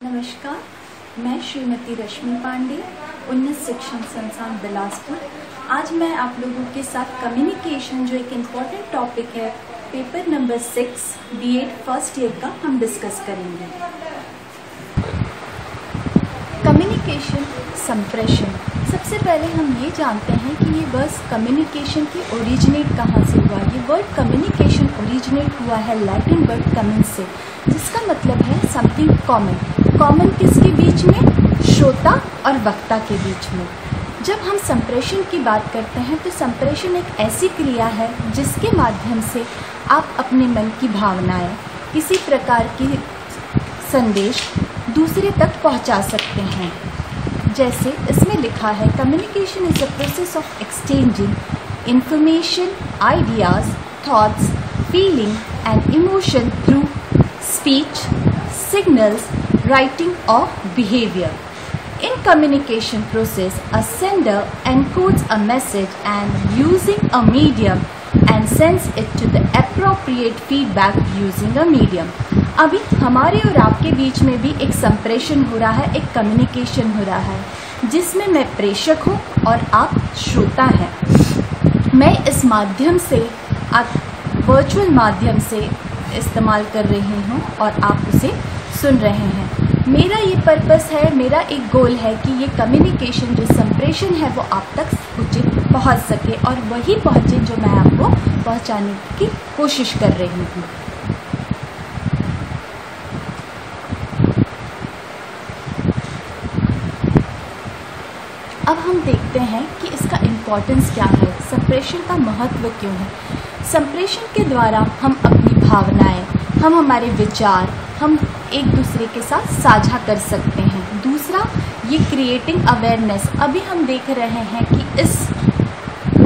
नमस्कार, मैं श्रीमती रश्मि पांडे, उन्नत शिक्षण संस्थान बिलासपुर। आज मैं आप लोगों के साथ कम्युनिकेशन, जो एक इम्पॉर्टेंट टॉपिक है, paper number 6 B.Ed first year का हम डिस्कस करेंगे। कम्युनिकेशन संप्रेषण। सबसे पहले हम ये जानते हैं कि ये वर्ड कम्युनिकेशन की ओरिजिनेट कहाँ से हुआ। ये वर्ड कम्युनिकेशन ओरिजिनेट हुआ है लैटिन वर्ड कमेंस से, जिसका मतलब है समथिंग कॉमन। कॉमन किसके बीच में? श्रोता और वक्ता के बीच में। जब हम संप्रेषण की बात करते हैं तो संप्रेषण एक ऐसी क्रिया है जिसके माध्यम से आप अपने मन की भावनाएं, किसी प्रकार की संदेश दूसरे तक पहुंचा सकते हैं। जैसे इसमें लिखा है, communication is a process of exchanging information, ideas, thoughts, feeling and emotion through speech, signals, writing or behavior. In communication process, a sender encodes a message and using a medium and sends it to the appropriate feedback using a medium. अभी हमारे और आपके बीच में भी एक संप्रेषण हो रहा है, एक कम्युनिकेशन हो रहा है, जिसमें मैं प्रेषक हूँ और आप श्रोता हैं। मैं इस माध्यम से, वर्चुअल माध्यम से इस्तेमाल कर रही हूँ और आप उसे सुन रहे हैं। मेरा ये पर्पस है, मेरा एक गोल है कि ये कम्युनिकेशन, जो संप्रेषण है, वो आप तक उचित पहुँच सके और वही पहुँचे जो मैं आपको पहुँचाने की कोशिश कर रही हूँ। अब हम देखते हैं कि इसका इम्पोर्टेंस क्या है, संप्रेषण का महत्व क्यों है। संप्रेषण के द्वारा हम अपनी भावनाएं, हम हमारे विचार, हम एक दूसरे के साथ साझा कर सकते हैं। दूसरा, ये क्रिएटिंग अवेयरनेस। अभी हम देख रहे हैं कि इस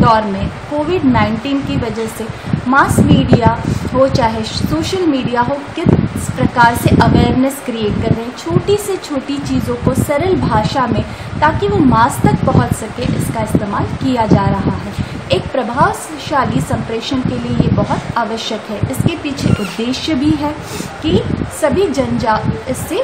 दौर में कोविड-19 की वजह से मास मीडिया हो चाहे सोशल मीडिया हो, किस प्रकार से अवेयरनेस क्रिएट कर रहे हैं, छोटी से छोटी चीज़ों को सरल भाषा में, ताकि वो मास तक पहुंच सके, इसका इस्तेमाल किया जा रहा है। एक प्रभावशाली संप्रेषण के लिए ये बहुत आवश्यक है। इसके पीछे उद्देश्य भी है कि सभी इससे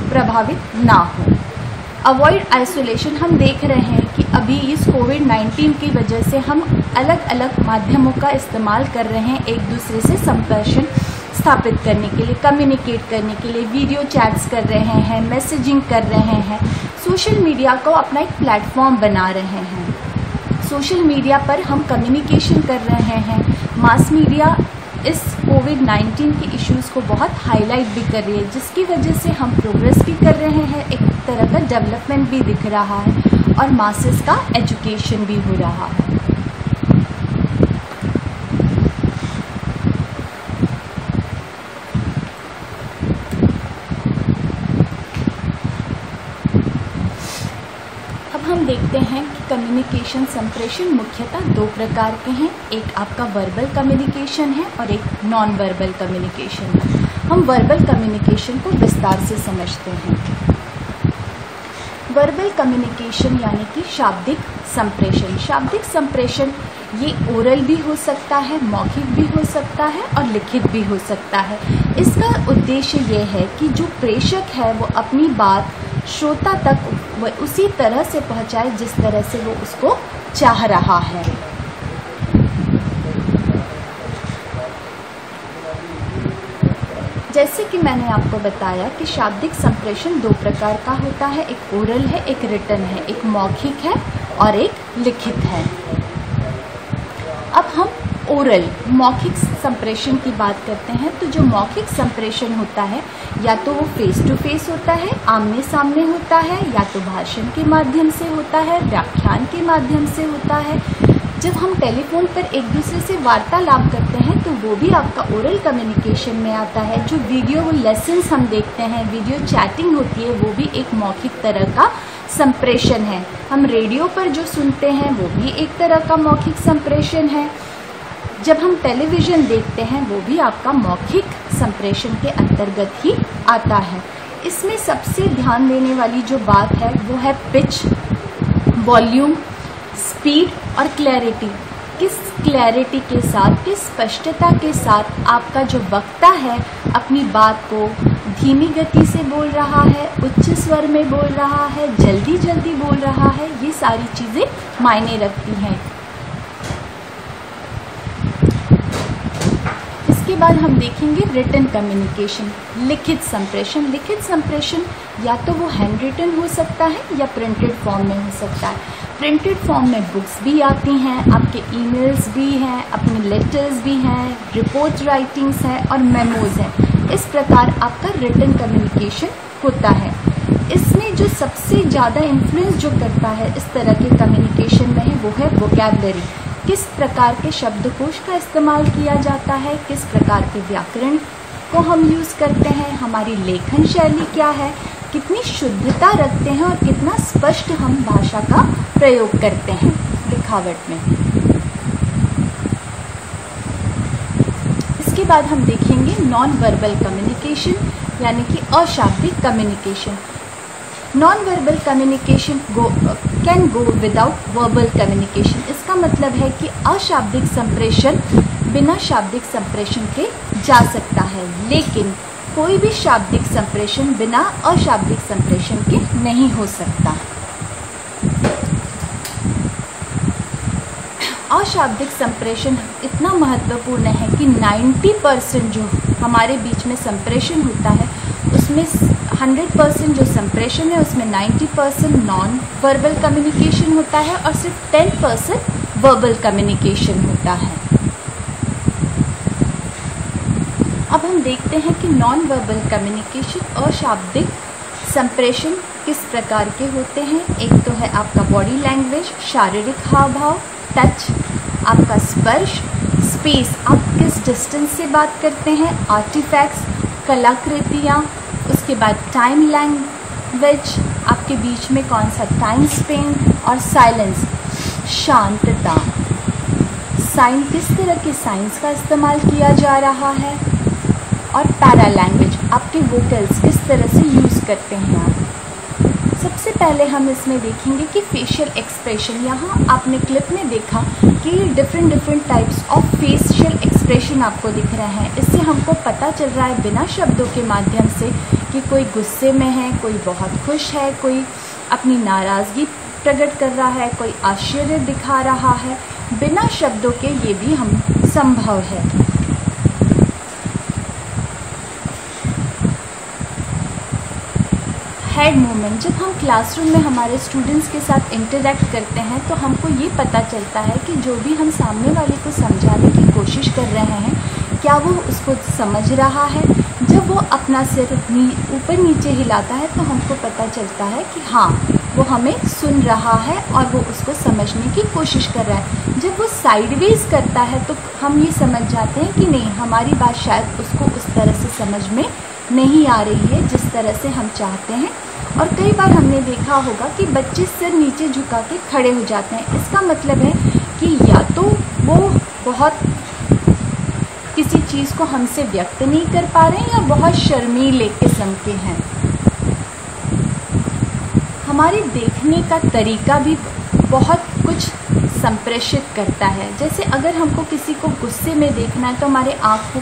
प्रभावित ना हो। Avoid isolation. हम देख रहे हैं कि अभी इस कोविड-19 की वजह से हम अलग अलग माध्यमों का इस्तेमाल कर रहे हैं एक दूसरे से संप्रेषण स्थापित करने के लिए, कम्युनिकेट करने के लिए। वीडियो चैट्स कर रहे हैं, मैसेजिंग कर रहे हैं, सोशल मीडिया को अपना एक प्लेटफॉर्म बना रहे हैं। सोशल मीडिया पर हम कम्युनिकेशन कर रहे हैं। मास मीडिया इस कोविड-19 के इश्यूज़ को बहुत हाईलाइट भी कर रही है, जिसकी वजह से हम प्रोग्रेस भी कर रहे हैं, एक तरह का डेवलपमेंट भी दिख रहा है और मासेस का एजुकेशन भी हो रहा है। हम देखते हैं कि कम्युनिकेशन संप्रेषण मुख्यतः दो प्रकार के हैं। एक आपका वर्बल कम्युनिकेशन है और एक नॉन वर्बल कम्युनिकेशन है। हम वर्बल कम्युनिकेशन को विस्तार से समझते हैं। वर्बल कम्युनिकेशन यानी कि शाब्दिक संप्रेषण। शाब्दिक संप्रेषण ये ओरल भी हो सकता है, मौखिक भी हो सकता है और लिखित भी हो सकता है। इसका उद्देश्य ये है कि जो प्रेषक है वो अपनी बात श्रोता तक वह उसी तरह से पहुंचाए जिस तरह से वो उसको चाह रहा है। जैसे कि मैंने आपको बताया कि शाब्दिक संप्रेषण दो प्रकार का होता है, एक ओरल है, एक रिटन है, एक मौखिक है और एक लिखित है। अब हम ओरल, मौखिक संप्रेषण की बात करते हैं। तो जो मौखिक संप्रेषण होता है, या तो वो फेस टू फेस होता है, आमने सामने होता है, या तो भाषण के माध्यम से होता है, व्याख्यान के माध्यम से होता है। जब हम टेलीफोन पर एक दूसरे से वार्तालाप करते हैं तो वो भी आपका ओरल कम्युनिकेशन में आता है। जो वीडियो लेसन्स हम देखते हैं, वीडियो चैटिंग होती है, वो भी एक मौखिक तरह का संप्रेषण है। हम रेडियो पर जो सुनते हैं वो भी एक तरह का मौखिक संप्रेषण है। जब हम टेलीविज़न देखते हैं वो भी आपका मौखिक संप्रेषण के अंतर्गत ही आता है। इसमें सबसे ध्यान देने वाली जो बात है वो है पिच, वॉल्यूम, स्पीड और क्लैरिटी। किस क्लैरिटी के साथ, किस स्पष्टता के साथ आपका जो वक्ता है अपनी बात को धीमी गति से बोल रहा है, उच्च स्वर में बोल रहा है, जल्दी जल्दी बोल रहा है, ये सारी चीज़ें मायने रखती हैं। इसके बाद हम देखेंगे रिटन कम्युनिकेशन, लिखित संप्रेषण। लिखित संप्रेषण या तो वो हैंड रिटन हो सकता है या प्रिंटेड फॉर्म में हो सकता है। प्रिंटेड फॉर्म में बुक्स भी आती हैं, आपके ईमेल्स भी हैं, अपने लेटर्स भी हैं, रिपोर्ट राइटिंग्स हैं और मेमोज हैं। इस प्रकार आपका रिटन कम्युनिकेशन होता है। इसमें जो सबसे ज़्यादा इन्फ्लुएंस जो करता है इस तरह के कम्युनिकेशन में है वो है वोकैबुलरी। किस प्रकार के शब्दकोश का इस्तेमाल किया जाता है, किस प्रकार के व्याकरण को हम यूज़ करते हैं, हमारी लेखन शैली क्या है, कितनी शुद्धता रखते हैं और कितना स्पष्ट हम भाषा का प्रयोग करते हैं लिखावट में। इसके बाद हम देखेंगे नॉन वर्बल कम्युनिकेशन यानी कि अशाब्दिक communication. Non verbal communication can go without verbal communication. इसका मतलब है कि अशाब्दिक संप्रेषण बिना शाब्दिक संप्रेषण के जा सकता है, लेकिन कोई भी शाब्दिक संप्रेषण बिना अशाब्दिक संप्रेषण के नहीं हो सकता। अशाब्दिक संप्रेषण इतना महत्वपूर्ण है कि 90% जो हमारे बीच में संप्रेषण होता है उसमें 100% जो संप्रेषण है उसमें 90% नॉन वर्बल कम्युनिकेशन होता है और सिर्फ 10% वर्बल कम्युनिकेशन होता है। अब हम देखते हैं कि नॉन वर्बल कम्युनिकेशन अशाब्दिक संप्रेषण किस प्रकार के होते हैं। एक तो है आपका बॉडी लैंग्वेज, शारीरिक हाव भाव, टच, आपका स्पर्श, स्पेस, आप किस डिस्टेंस से बात करते हैं, आर्टिफैक्ट्स, कलाकृतियाँ, उसके बाद टाइम लैंग्वेज, आपके बीच में कौन सा टाइम स्पेन, और साइलेंस, शांतता। साइन, किस तरह के साइंस का इस्तेमाल किया जा रहा है, और पैरा लैंग्वेज, आपके वोकल्स किस तरह से यूज़ करते हैं आप। सबसे पहले हम इसमें देखेंगे कि फेशियल एक्सप्रेशन। यहाँ आपने क्लिप में देखा कि different types of facial expression आपको दिख रहे हैं। इससे हमको पता चल रहा है बिना शब्दों के माध्यम से कि कोई गुस्से में है, कोई बहुत खुश है, कोई अपनी नाराज़गी प्रकट कर रहा है, कोई आश्चर्य दिखा रहा है। बिना शब्दों के ये भी हम संभव है। हेड मूवमेंट, जब हम क्लासरूम में हमारे स्टूडेंट्स के साथ इंटरेक्ट करते हैं तो हमको ये पता चलता है कि जो भी हम सामने वाले को समझाने की कोशिश कर रहे हैं क्या वो उसको समझ रहा है। जब वो अपना सिर ऊपर नीचे हिलाता है तो हमको पता चलता है कि हाँ वो हमें सुन रहा है और वो उसको समझने की कोशिश कर रहा है। जब वो साइडवेज करता है तो हम ये समझ जाते हैं कि नहीं, हमारी बात शायद उसको उस तरह से समझ में नहीं आ रही है जिस तरह से हम चाहते हैं। और कई बार हमने देखा होगा कि बच्चे सिर नीचे झुका के खड़े हो जाते हैं। इसका मतलब है कि या तो वो बहुत किसी चीज़ को हमसे व्यक्त नहीं कर पा रहे हैं या बहुत शर्मीले किस्म के हैं। हमारे देखने का तरीका भी बहुत कुछ संप्रेषित करता है। जैसे अगर हमको किसी को गुस्से में देखना है तो हमारे आँखों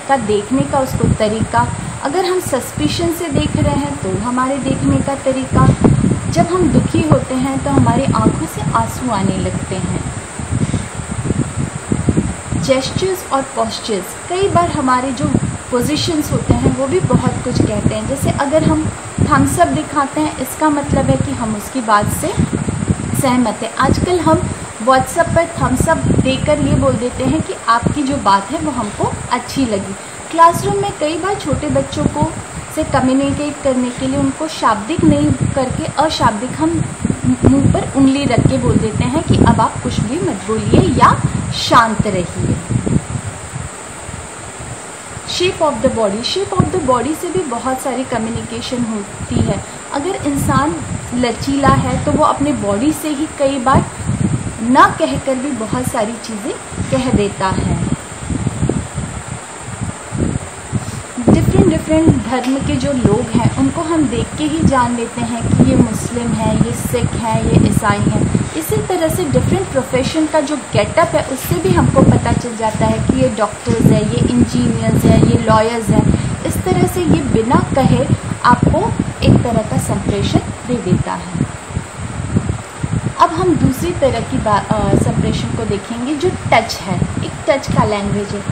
का देखने का उसको तरीका, अगर हम सस्पिशन से देख रहे हैं तो हमारे देखने का तरीका, जब हम दुखी होते हैं तो हमारी आंखों से आंसू आने लगते हैं। जेस्चर्स और पोस्चर्स, कई बार हमारे जो पोजीशंस होते हैं वो भी बहुत कुछ कहते हैं। जैसे अगर हम थम्स अप दिखाते हैं इसका मतलब है कि हम उसकी बात से सहमत हैं। आजकल हम व्हाट्सएप पर थम्स अप देकर ये बोल देते हैं कि आपकी जो बात है वो हमको अच्छी लगी। क्लासरूम में कई बार छोटे बच्चों को से कम्युनिकेट करने के लिए उनको शाब्दिक नहीं करके अशाब्दिक हम मुंह पर उंगली रख के बोल देते हैं कि अब आप कुछ भी मत बोलिए या शांत रहिए। Shape of the body, shape of the body से भी बहुत सारी कम्युनिकेशन होती है। अगर इंसान लचीला है तो वो अपने बॉडी से ही कई बार ना कहकर भी बहुत सारी चीज़ें कह देता है। डिफरेंट धर्म के जो लोग हैं उनको हम देख के ही जान लेते हैं कि ये मुस्लिम है, ये सिख है, ये ईसाई है। इसी तरह से डिफरेंट प्रोफेशन का जो गेटअप है उससे भी हमको पता चल जाता है कि ये डॉक्टर्स है, ये इंजीनियर्स है, ये लॉयर्स हैं। इस तरह से ये बिना कहे आपको एक तरह का संप्रेषण दे देता है। अब हम दूसरी तरह की संप्रेषण को देखेंगे जो टच है। एक टच का लैंग्वेज है।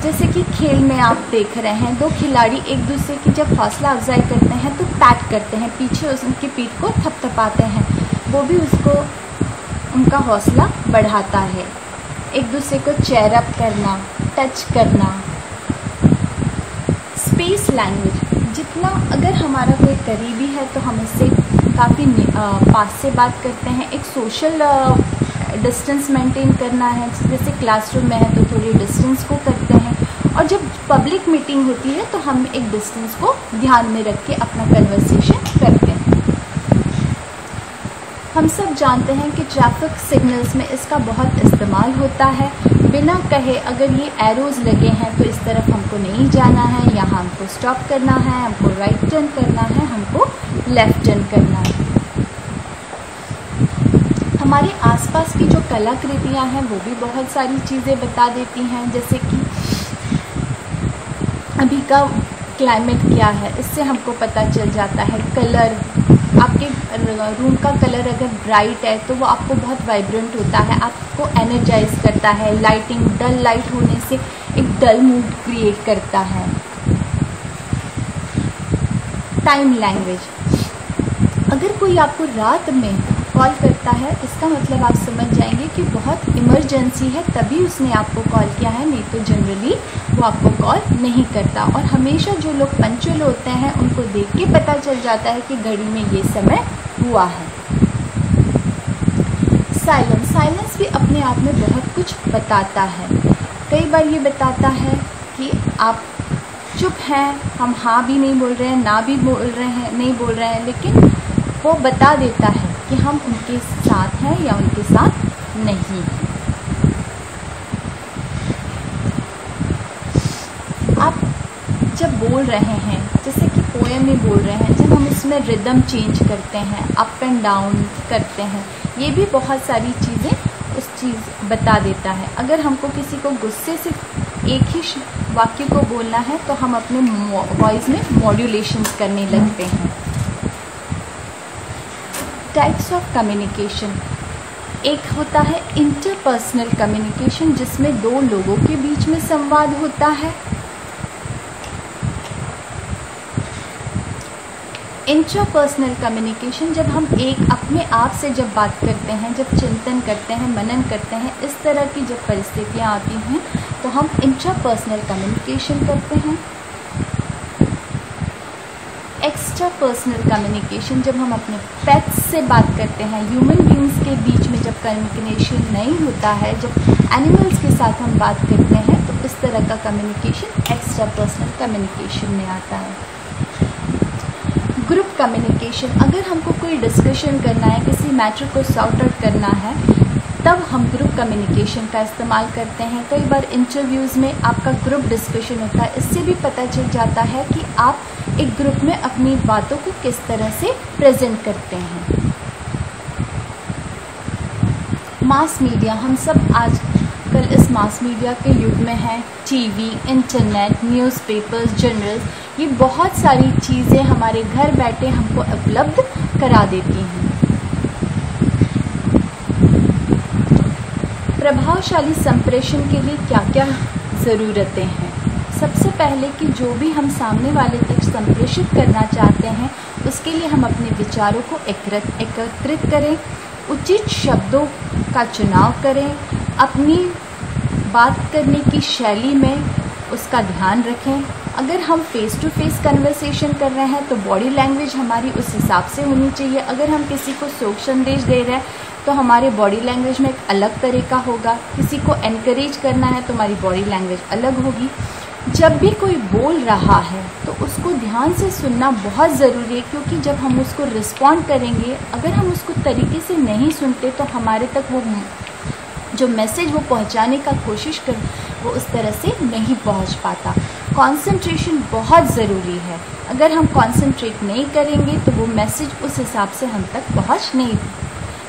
जैसे कि खेल में आप देख रहे हैं, दो खिलाड़ी एक दूसरे की जब हौसला अफजाई करते हैं तो पैट करते हैं, पीछे उनकी पीठ को थपथपाते हैं, वो भी उसको उनका हौसला बढ़ाता है। एक दूसरे को चेयर अप करना, टच करना। स्पेस लैंग्वेज, जितना अगर हमारा कोई करीबी है तो हम इससे काफ़ी पास से बात करते हैं। एक सोशल डिस्टेंस मेंटेन करना है, जैसे क्लासरूम में है तो थोड़ी डिस्टेंस को करते हैं, और जब पब्लिक मीटिंग होती है तो हम एक डिस्टेंस को ध्यान में रख के अपना कन्वर्सेशन करते हैं। हम सब जानते हैं कि ट्रैफिक सिग्नल्स में इसका बहुत इस्तेमाल होता है। बिना कहे अगर ये एरोज लगे हैं तो इस तरफ हमको नहीं जाना है, यहाँ हमको स्टॉप करना है, हमको राइट टर्न करना है, हमको लेफ्ट टर्न करना है। हमारे आसपास की जो कलाकृतियाँ हैं वो भी बहुत सारी चीज़ें बता देती हैं, जैसे कि अभी का क्लाइमेट क्या है, इससे हमको पता चल जाता है। कलर, आपके रूम का कलर अगर ब्राइट है तो वो आपको बहुत वाइब्रेंट होता है, आपको एनर्जाइज करता है। लाइटिंग डल लाइट होने से एक डल मूड क्रिएट करता है। टाइम लैंग्वेज, अगर कोई आपको रात में कॉल करता है इसका मतलब आप समझ जाएंगे कि बहुत इमरजेंसी है, तभी उसने आपको कॉल किया है, नहीं तो जनरली वो आपको कॉल नहीं करता। और हमेशा जो लोग पंक्चुअल होते हैं उनको देख के पता चल जाता है कि घड़ी में ये समय हुआ है। साइलेंस भी अपने आप में बहुत कुछ बताता है। कई बार ये बताता है कि आप चुप हैं, हम हाँ भी नहीं बोल रहे हैं, ना भी बोल रहे हैं, नहीं बोल रहे हैं, लेकिन वो बता देता है कि हम उनके साथ हैं या उनके साथ नहीं हैं। आप जब बोल रहे हैं, जैसे कि पोएम में बोल रहे हैं, जब हम इसमें रिदम चेंज करते हैं, अप एंड डाउन करते हैं, ये भी बहुत सारी चीज़ें उस चीज़ बता देता है। अगर हमको किसी को गुस्से से एक ही वाक्य को बोलना है तो हम अपने वॉइस में मॉड्यूलेशन करने लगते हैं। टाइप्स ऑफ कम्युनिकेशन, एक होता है इंटरपर्सनल कम्युनिकेशन जिसमें दो लोगों के बीच में संवाद होता है। इंट्रापर्सनल कम्युनिकेशन, जब हम एक अपने आप से जब बात करते हैं, जब चिंतन करते हैं, मनन करते हैं, इस तरह की जब परिस्थितियां आती हैं तो हम इंट्रापर्सनल कम्युनिकेशन करते हैं। एक्स्ट्रा पर्सनल कम्युनिकेशन, जब हम अपने पेट्स से बात करते हैं, ह्यूमन बीइंग्स के बीच में जब कम्युनिकेशन नहीं होता है, जब एनिमल्स के साथ हम बात करते हैं तो इस तरह का कम्युनिकेशन एक्स्ट्रा पर्सनल कम्युनिकेशन में आता है। ग्रुप कम्युनिकेशन, अगर हमको कोई डिस्कशन करना है, किसी मैटर को सॉर्ट आउट करना है, तब हम ग्रुप कम्युनिकेशन का इस्तेमाल करते हैं। कई बार इंटरव्यूज़ में आपका ग्रुप डिस्कशन होता है, इससे भी पता चल जाता है कि आप एक ग्रुप में अपनी बातों को किस तरह से प्रेजेंट करते हैं। मास मीडिया, हम सब आजकल इस मास मीडिया के युग में हैं। टीवी, इंटरनेट, न्यूज़पेपर्स, जर्नल्स, ये बहुत सारी चीज़ें हमारे घर बैठे हमको उपलब्ध करा देती हैं। प्रभावशाली संप्रेषण के लिए क्या क्या ज़रूरतें हैं? सबसे पहले कि जो भी हम सामने वाले तक संप्रेषित करना चाहते हैं उसके लिए हम अपने विचारों को एकत्रित करें, उचित शब्दों का चुनाव करें, अपनी बात करने की शैली में उसका ध्यान रखें। अगर हम फेस टू फेस कन्वर्सेशन कर रहे हैं तो बॉडी लैंग्वेज हमारी उस हिसाब से होनी चाहिए। अगर हम किसी को शोक संदेश दे रहे हैं तो हमारे बॉडी लैंग्वेज में एक अलग तरीका होगा। किसी को एनकरेज करना है तो हमारी बॉडी लैंग्वेज अलग होगी। जब भी कोई बोल रहा है तो उसको ध्यान से सुनना बहुत ज़रूरी है, क्योंकि जब हम उसको रिस्पॉन्ड करेंगे, अगर हम उसको तरीके से नहीं सुनते तो हमारे तक वो जो मैसेज वो पहुंचाने का कोशिश कर वो उस तरह से नहीं पहुंच पाता। कंसंट्रेशन बहुत ज़रूरी है। अगर हम कंसंट्रेट नहीं करेंगे तो वो मैसेज उस हिसाब से हम तक पहुंच नहीं।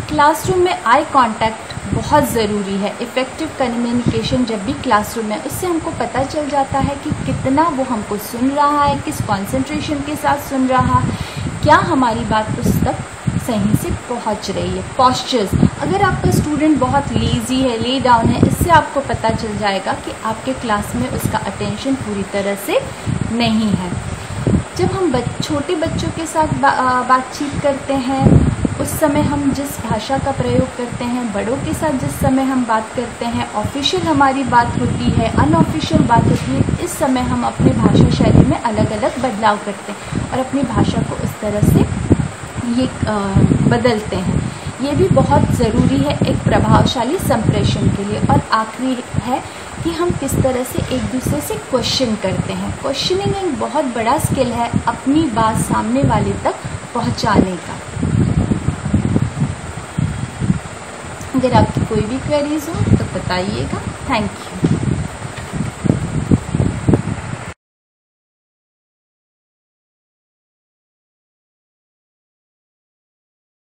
क्लासरूम में आई कांटेक्ट बहुत ज़रूरी है। इफ़ेक्टिव कम्युनिकेशन जब भी क्लासरूम में, उससे हमको पता चल जाता है कि कितना वो हमको सुन रहा है, किस कंसंट्रेशन के साथ सुन रहा है, क्या हमारी बात उस तक सही से पहुंच रही है। पोस्चर्स, अगर आपका स्टूडेंट बहुत लेज़ी है, ले डाउन है, इससे आपको पता चल जाएगा कि आपके क्लास में उसका अटेंशन पूरी तरह से नहीं है। जब हम छोटे बच्चों के साथ बातचीत करते हैं, उस समय हम जिस भाषा का प्रयोग करते हैं, बड़ों के साथ जिस समय हम बात करते हैं, ऑफिशियल हमारी बात होती है, अनऑफिशियल बात होती है, इस समय हम अपनी भाषा शैली में अलग अलग बदलाव करते हैं और अपनी भाषा को उस तरह से ये बदलते हैं। ये भी बहुत ज़रूरी है एक प्रभावशाली संप्रेषण के लिए। और आखिरी है कि हम किस तरह से एक दूसरे से क्वेश्चन करते हैं। क्वेश्चनिंग एक बहुत बड़ा स्किल है अपनी बात सामने वाले तक पहुंचाने का। अगर आपकी कोई भी क्वेरीज हो तो बताइएगा। Thank you.